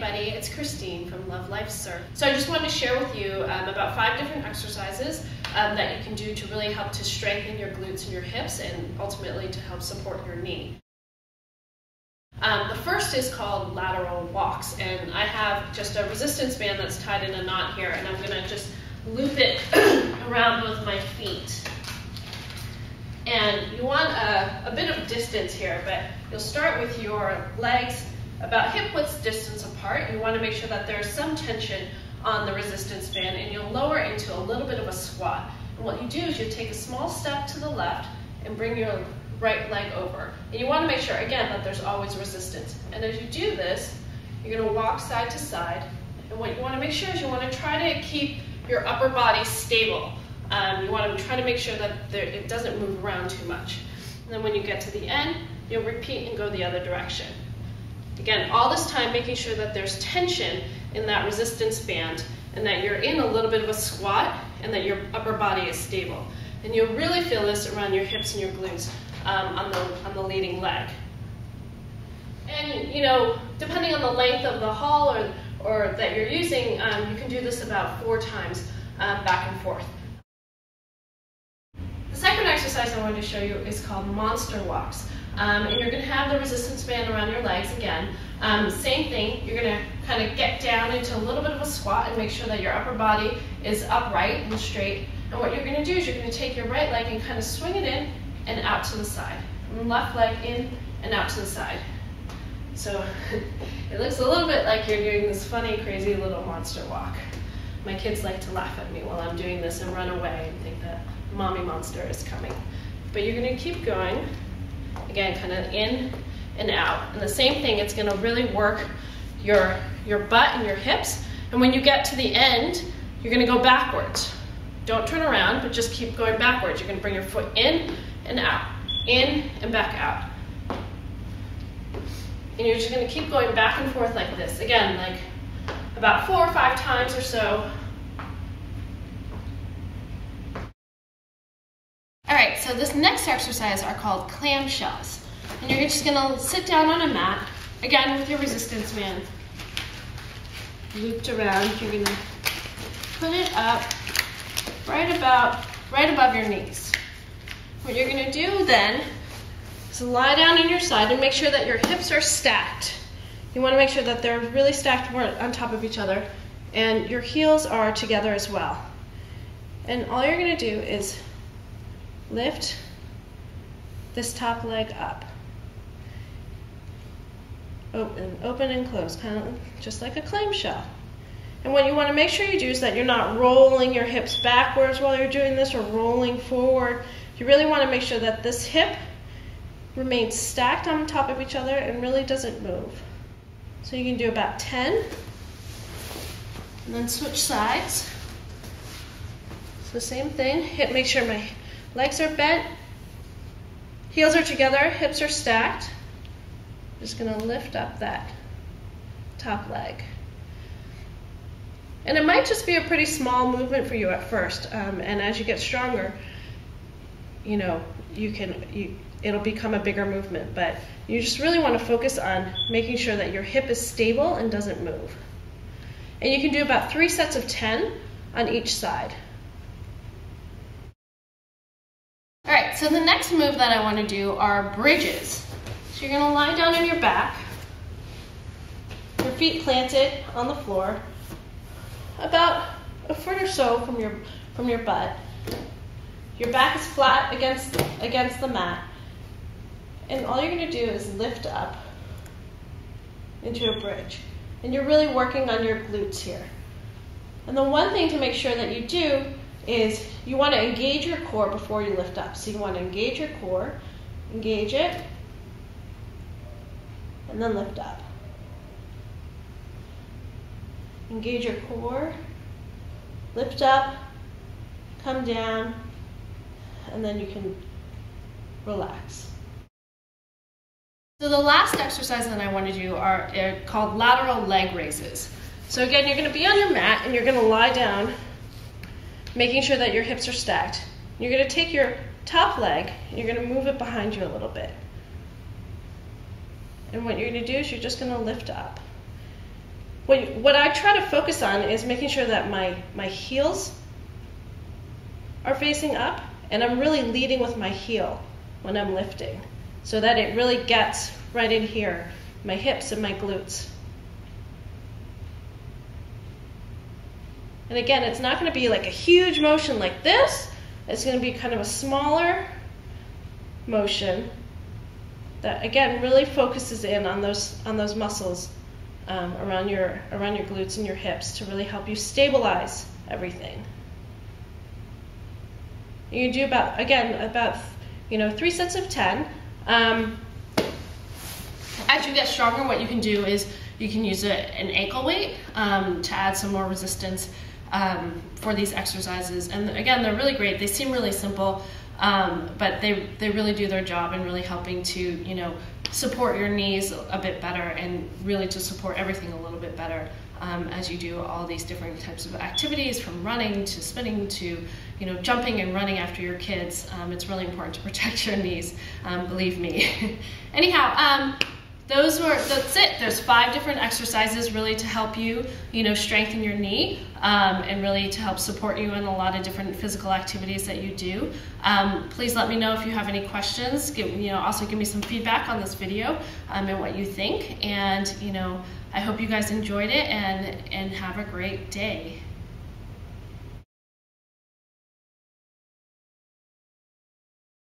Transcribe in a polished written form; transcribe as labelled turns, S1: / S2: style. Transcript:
S1: everybody, it's Christine from Love Life Surf. So I just wanted to share with you about 5 different exercises that you can do to really help to strengthen your glutes and your hips and ultimately to help support your knee. The first is called lateral walks, and I have just a resistance band that's tied in a knot here, and I'm going to just loop it around both my feet. And you want a bit of distance here, but you'll start with your legs about hip width distance apart. You want to make sure that there's some tension on the resistance band, and you'll lower into a little bit of a squat. And what you do is you take a small step to the left and bring your right leg over. And you want to make sure, again, that there's always resistance. And as you do this, you're going to walk side to side. And what you want to make sure is you want to try to keep your upper body stable. You want to try to make sure that it doesn't move around too much. And then when you get to the end, you'll repeat and go the other direction. Again, all this time making sure that there's tension in that resistance band and that you're in a little bit of a squat and that your upper body is stable. And you'll really feel this around your hips and your glutes on the leading leg. And you know, depending on the length of the haul or that you're using, you can do this about 4 times back and forth. The second exercise I wanted to show you is called monster walks. And you're going to have the resistance band around your legs again. Same thing, you're going to kind of get down into a little bit of a squat and make sure that your upper body is upright and straight. And what you're going to do is you're going to take your right leg and kind of swing it in and out to the side. And left leg in and out to the side. So it looks a little bit like you're doing this funny, crazy little monster walk. My kids like to laugh at me while I'm doing this and run away and think that mommy monster is coming. But you're going to keep going. Again, kind of in and out. And the same thing, it's going to really work your butt and your hips. And when you get to the end, you're going to go backwards. Don't turn around, but just keep going backwards. You're going to bring your foot in and out, in and back out. And you're just going to keep going back and forth like this. Again, like about 4 or 5 times or so. Alright, so this next exercise are called clam shells. And you're just going to sit down on a mat, again with your resistance band looped around. You're going to put it up right above your knees. What you're going to do then is lie down on your side and make sure that your hips are stacked. You want to make sure that they're really stacked on top of each other and your heels are together as well. And all you're going to do is lift this top leg up. Open and close, kind of just like a clam shell. And what you want to make sure you do is that you're not rolling your hips backwards while you're doing this or rolling forward. You really want to make sure that this hip remains stacked on top of each other and really doesn't move. So you can do about 10 and then switch sides. So same thing, make sure my legs are bent, heels are together, hips are stacked. Just going to lift up that top leg. And it might just be a pretty small movement for you at first, and as you get stronger, you know, it'll become a bigger movement, but you just really want to focus on making sure that your hip is stable and doesn't move. And you can do about 3 sets of 10 on each side. Alright, so the next move that I want to do are bridges. So you're going to lie down on your back, your feet planted on the floor, about a foot or so from your butt. Your back is flat against the mat, and all you're going to do is lift up into a bridge. And you're really working on your glutes here. And the one thing to make sure that you do is you want to engage your core before you lift up. So you want to engage your core, engage it, and then lift up. Engage your core, lift up, come down, and then you can relax. So the last exercise that I want to do are called lateral leg raises. So again, you're going to be on your mat and you're going to lie down, making sure that your hips are stacked. You're going to take your top leg and you're going to move it behind you a little bit. And what you're going to do is you're just going to lift up. what I try to focus on is making sure that my heels are facing up, and I'm really leading with my heel when I'm lifting, so that it really gets right in here, my hips and my glutes. And again, it's not going to be like a huge motion like this. It's going to be kind of a smaller motion that, again, really focuses in on those muscles around your glutes and your hips to really help you stabilize everything. You do about 3 sets of 10. As you get stronger, what you can do is you can use an ankle weight to add some more resistance for these exercises. And again, they're really great. They seem really simple, but they really do their job in really helping to support your knees a bit better, and really to support everything a little bit better as you do all these different types of activities, from running to spinning to jumping and running after your kids. It's really important to protect your knees, believe me. Anyhow, that's it. There's 5 different exercises really to help you, strengthen your knee, and really to help support you in a lot of different physical activities that you do. Please let me know if you have any questions. Also give me some feedback on this video and what you think. And I hope you guys enjoyed it, and have a great day.